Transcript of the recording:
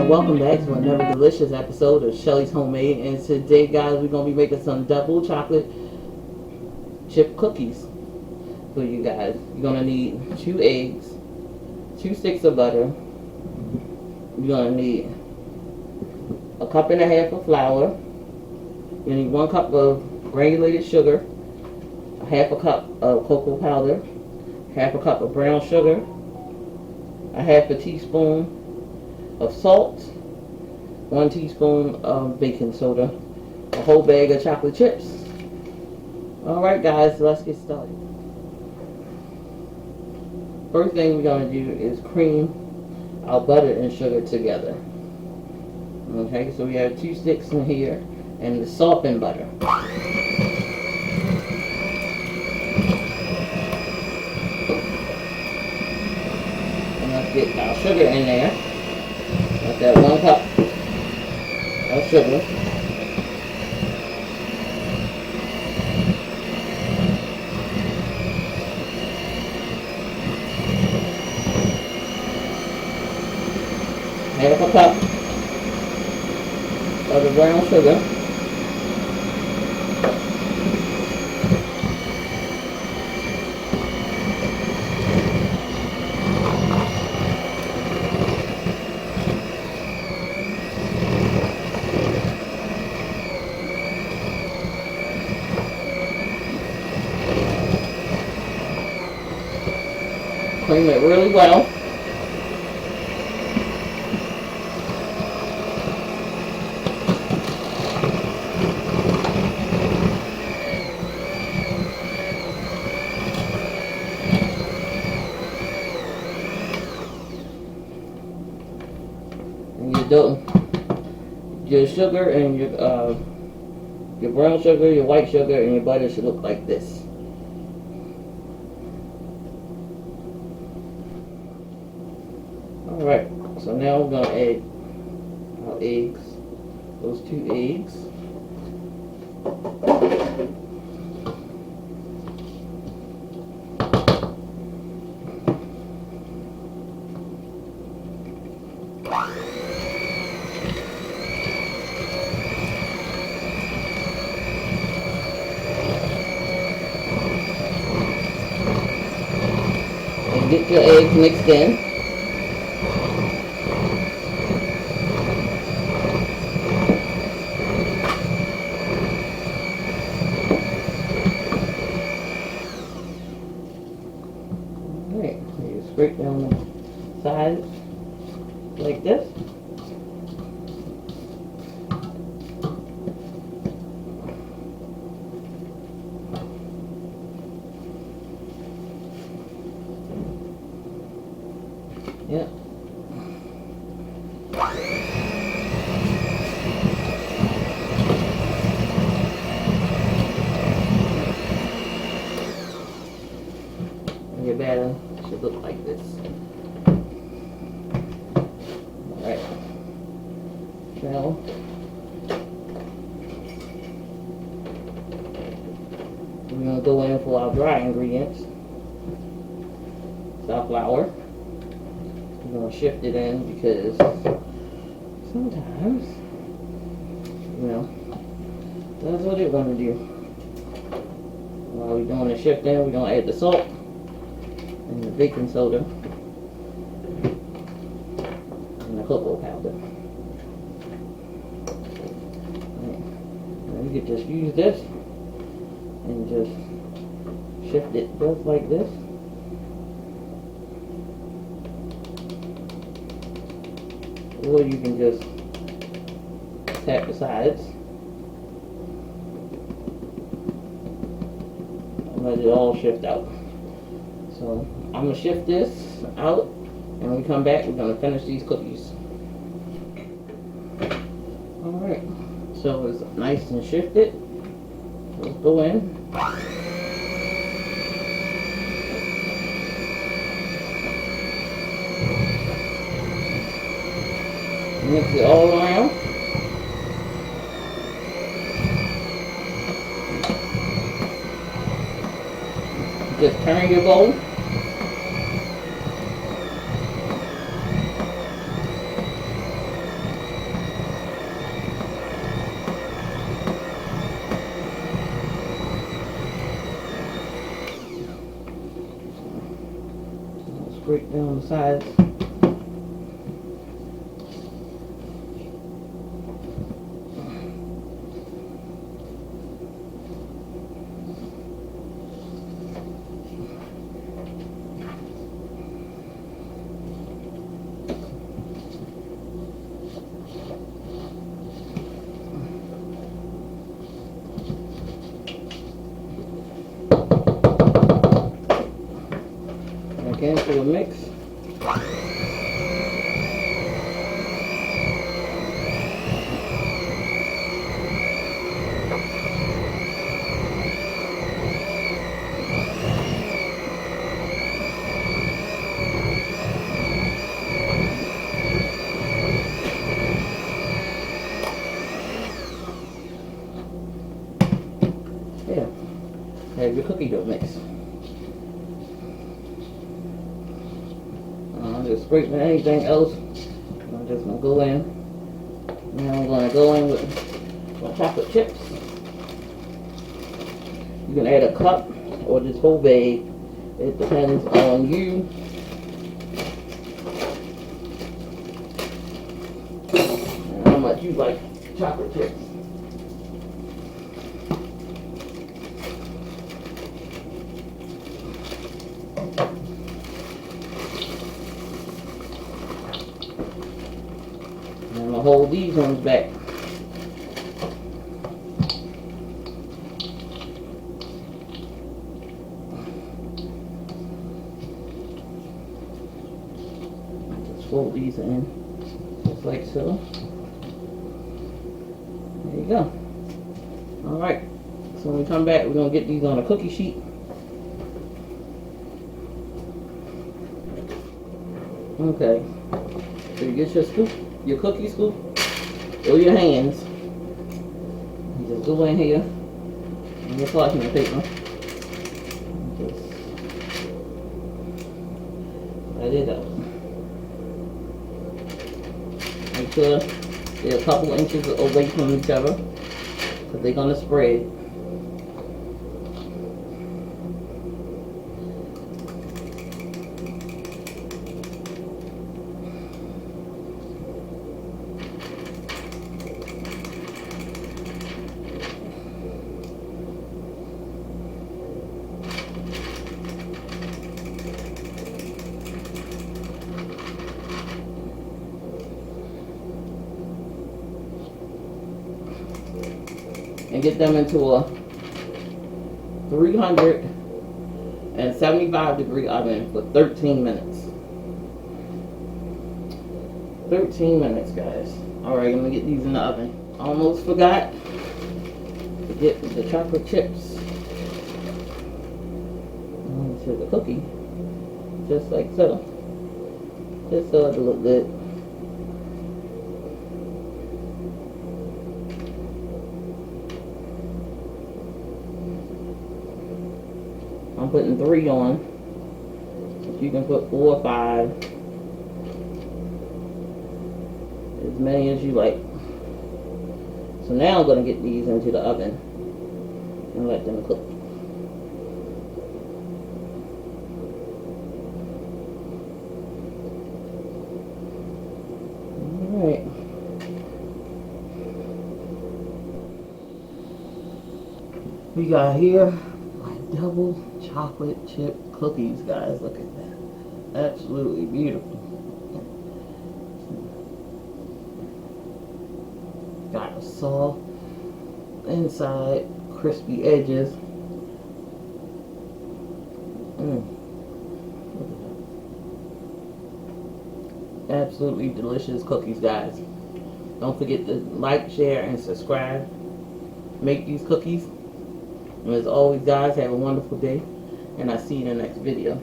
and welcome back to another delicious episode of Shelly's Homemade. And today, guys, we're going to be making some double chocolate chip cookies for you guys. You're going to need 2 eggs, 2 sticks of butter. You're going to need a cup and a half of flour. You need 1 cup of granulated sugar, half a cup of cocoa powder, half a cup of brown sugar, a half a teaspoon of salt, 1 teaspoon of baking soda, a whole bag of chocolate chips. Alright guys, let's get started. First thing we're going to do is cream our butter and sugar together. Okay, so we have 2 sticks in here and the softened butter. And let's get our sugar in there. Got that 1 cup of sugar. Half a cup of the brown sugar. Cream it really well. And your sugar and your brown sugar, your white sugar, and your butter should look like this. Alright, so now we're going to add our eggs, those 2 eggs. And get your eggs mixed in. Scrape down the sides like this. Yep. And your batter should look like this. Alright. Now, we're going to go in for our dry ingredients. It's our flour. We're going to shift it in because sometimes, that's what it's going to do. While we're doing the shifting, we're going to add the salt and the baking soda and the cocoa powder. Right. Now you can just use this and just shift it just like this. Or you can just tap the sides and let it all shift out. So I'm going to shift this out, and when we come back, we're going to finish these cookies. Alright, so it's nice and shifted. Let's go in. Mix it all around. Just turn your bowl. break down the sides. Again for the mix. Yeah, have your cookie dough mix. Just scraping anything else. I'm just gonna go in. Now I'm gonna go in with my chocolate chips. You can add a cup or this whole bag. It depends on you. And how much you like chocolate chips. And I'm gonna hold these ones back. Just fold these in, just like so. There you go. All right. So when we come back, we're gonna get these on a cookie sheet. Okay. So you get your scoop, your cookie scoop, or your hands. You just go in here and your parchment paper. Just let it up. Make sure they're a couple inches away from each other because they're gonna spread. And get them into a 375-degree oven for 13 minutes. 13 minutes, guys. Alright, I'm gonna get these in the oven. Almost forgot to get the chocolate chips into the cookie. Just like so. Just so it'll look good. I'm putting 3 on, but you can put 4 or 5, as many as you like. So now I'm going to get these into the oven and let them cook. Alright. We got here double chocolate chip cookies, guys. Look at that. Absolutely beautiful. Got a soft inside, crispy edges. Absolutely delicious cookies, guys. Don't forget to like, share, and subscribe. Make these cookies. And as always, guys, have a wonderful day, and I'll see you in the next video.